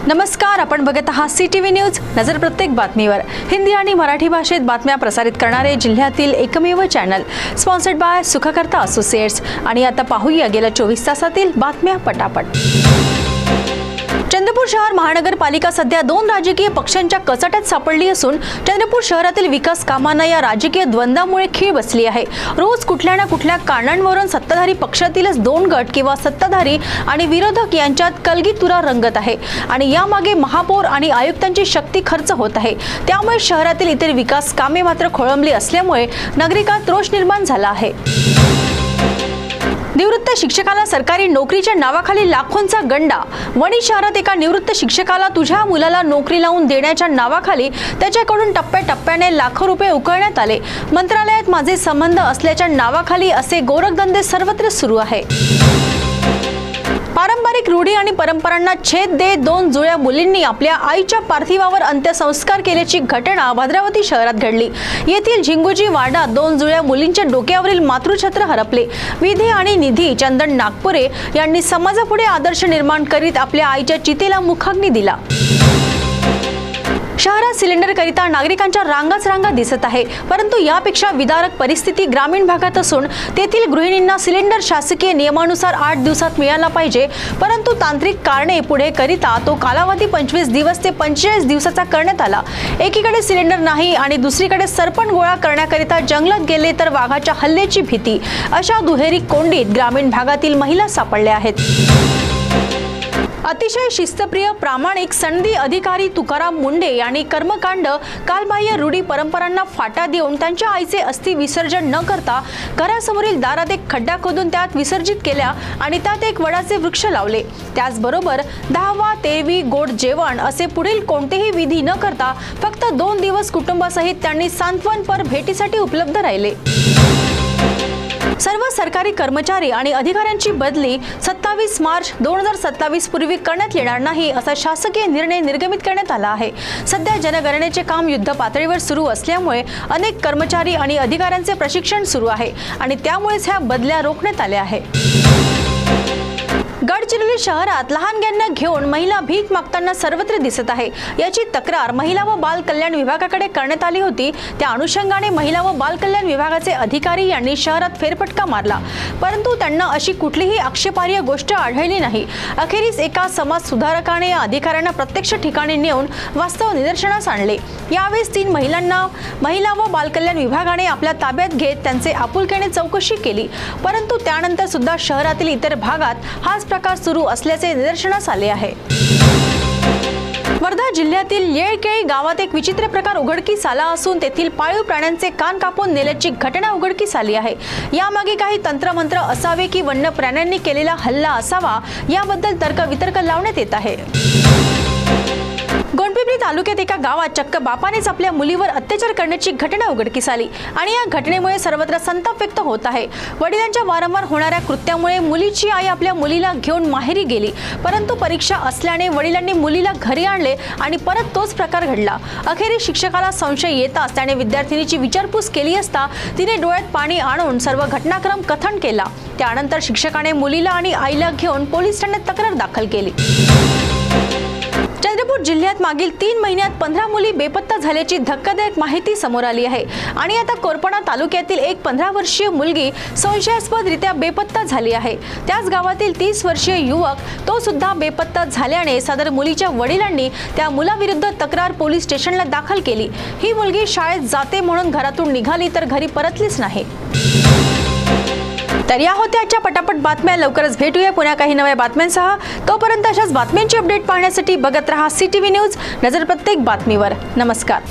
नमस्कार, आपण बघत आहात CTV न्यूज. नजर प्रत्येक बातमीवर. हिंदी आणि मराठी भाषेत बातम्या प्रसारित करणारे जिल्ह्यातील एकमेव channel, sponsored by Sukhkarta associates. आणि आता पाहूया गेल्या 24 तासातील बातम्या पटापट. चंद्रपूर शहर महानगरपालिका सध्या दोन राजकीय पक्षांच्या कचाट्यात सापडली असून चंद्रपूर शहरातील विकास कामांना या राजकीय द्वंद्वामुळे खीळ बसली आहे. रोज कुठल्या ना कुठल्या कारणांवरून सत्ताधारी पक्षातीलच दोन गट किंवा सत्ताधारी आणि विरोधक यांच्यात कलगीतुरा रंगत आहे आणि यामागे महापौर आणि आयुक्तांची शक्ती खर्च होत आहे. त्यामुळे शहरातील इतर विकास कामे मात्र खोळंबली असल्यामुळे नागरिकांत रोष निर्माण झाला आहे. निवृत्त शिक्षकाला सरकारी नोकरीच्या नावाखाली लाखोंचा गंडा. वणी शहरात एका निवृत्त शिक्षकाला तुझ्या मुलाला नोकरी लावून देण्याच्या नावाखाली त्याच्याकडून टप्प्याटप्प्याने लाखो रुपये उकळण्यात आले. मंत्रालयात माझे संबंध असल्याच्या नावाखाली असे गोरखधंदे सर्वत्र सुरू आहे. पारंपरिक रूढी आणि परंपरांना छेद देत दोन जुळ्या मुलींनी आपल्या आईच्या पार्थिवावर अंत्यसंस्कार केल्याची घटना भद्रावती शहरात घडली. येथील झिंगुजी वार्डात दोन जुळ्या मुलींच्या डोक्यावरील मातृछत्र हरपले. विधी आणि निधी चंदन नागपुरे यांनी समाजापुढे आदर्श निर्माण करीत आपल्या आईच्या चितेला मुखाग्नी दिला. शहरात सिलेंडरकरिता नागरिकांच्या रांगा दिसत आहे, परंतु यापेक्षा विदारक परिस्थिती ग्रामीण भागात असून तेथील गृहिणींना सिलेंडर शासकीय नियमानुसार 8 दिवसात मिळाला पाहिजे, परंतु तांत्रिक कारणे पुढे करिता तो कालावधी 25 दिवस ते 45 दिवसाचा करण्यात आला. एकीकडे सिलेंडर नाही आणि दुसरीकडे सरपण गोळा करण्याकरिता जंगलात गेले तर वाघाच्या हल्ल्याची भीती. अशा दुहेरी कोंडीत ग्रामीण भागातील महिला सापडल्या आहेत. अतिशय शिस्तप्रिय, प्रामाणिक, सनदी अधिकारी तुकाराम मुंडे यांनी कर्मकांड, कालबाह्य रूढी परंपरांना फाटा देऊन त्यांच्या आईचे अस्थि विसर्जन न करता घरासमोरील दारात एक खड्डा खोदून त्यात विसर्जित केल्या आणि त्यात एक वडाचे वृक्ष लावले. त्याचबरोबर 10वा 13वी गोड जेवण असे पुढील कोणतेही विधी न करता फक्त 2 दिवस कुटुंबासहित त्यांनी सांत्वनपर भेटीसाठी उपलब्ध राहिले. सर्व सरकारी कर्मचारी आणि अधिकाऱ्यांची बदली 27 मार्च 2027 पूर्वी करण्यात येणार नाही असा शासकीय निर्णय निर्गमित करण्यात आला आहे. सध्या जनगणनेचे काम युद्ध पातळीवर सुरू असल्यामुळे अनेक कर्मचारी आणि अधिकाऱ्यांचे प्रशिक्षण सुरू आहे आणि त्यामुळेच ह्या बदल्या रोखण्यात आल्या आहे. गडचिरोली शहरात लहानग्यांना घेऊन महिला भीक मागताना सर्वत्र दिसत आहे. याची तक्रार महिला व बाल कल्याण विभागाकडे करण्यात आली होती. त्या अनुषंगाने महिला व बाल कल्याण विभागाचे अधिकारी यांनी शहरात फेरफटका मारला, परंतु त्यांना अशी कुठलीही आक्षेपार्ह गोष्ट आढळली नाही. अखेरीस एका समाज सुधारकाने या अधिकाऱ्यांना प्रत्यक्ष ठिकाणी नेऊन वास्तव निदर्शनास आणले. यावेळेस 3 महिलांना महिला व बाल कल्याण विभागाने आपल्या ताब्यात घेत त्यांचे आपुलकीने चौकशी केली, परंतु त्यानंतर सुद्धा शहरातील इतर भागात हाच प्रकार सुरू असल्याचे निदर्शनास आले आहे. वर्धा जिल्ह्यातील येळकेळी गावात एक विचित्र प्रकार उघडकीस आला असून तेथील पाळीव प्राण्यांचे कान कापून नेल्याची घटना उघडकीस आली आहे. यामागे काही तंत्रमंत्र असावे की वन्य प्राण्यांनी केलेला हल्ला असावा, याबद्दल तर्कवितर्क लावण्यात येत आहे. गोंडपिंपरी तालुक्यात एका गावात चक्क बापानेच आपल्या मुलीवर अत्याचार करण्याची घटना उघडकीस आली आणि या घटनेमुळे सर्वत्र संताप व्यक्त होत आहे. वडिलांच्या वारंवार होणाऱ्या कृत्यामुळे मुलीची आई आपल्या मुलीला घेऊन माहेरी गेली, परंतु परीक्षा असल्याने वडिलांनी मुलीला घरी आणले आणि परत तोच प्रकार घडला. अखेरीस शिक्षकाला संशय येताच त्याने विद्यार्थिनीची विचारपूस केली असता तिने डोळ्यात पाणी आणून सर्व घटनाक्रम कथन केला. त्यानंतर शिक्षकाने मुलीला आणि आईला घेऊन पोलीस ठाण्यात तक्रार दाखल केली. चंद्रपूर जिल्ह्यात मागील 3 महिन्यात 15 मुली बेपत्ता झाल्याची धक्कादायक माहिती समोर आली आहे आणि आता कोरपणा तालुक्यातील एक 15 वर्षीय मुलगी संशयास्पदरित्या बेपत्ता झाली आहे. त्याच गावातील 30 वर्षीय युवक तो सुद्धा बेपत्ता झाल्याने सदर मुलीच्या वडिलांनी त्या मुलाविरुद्ध तक्रार पोलीस स्टेशनला दाखल केली. ही मुलगी शाळेत जाते म्हणून घरातून निघाली तर घरी परतलीच नाही. तर या होत्या आजच्या पटापट बातम्या. लवकरच भेटूया पुन्हा काही नव्या बातम्यांसह. तोपर्यंत अशाच बातम्यांची अपडेट पाहण्यासाठी बघत रहा CTV न्यूज. नजर प्रत्येक बातमीवर. नमस्कार.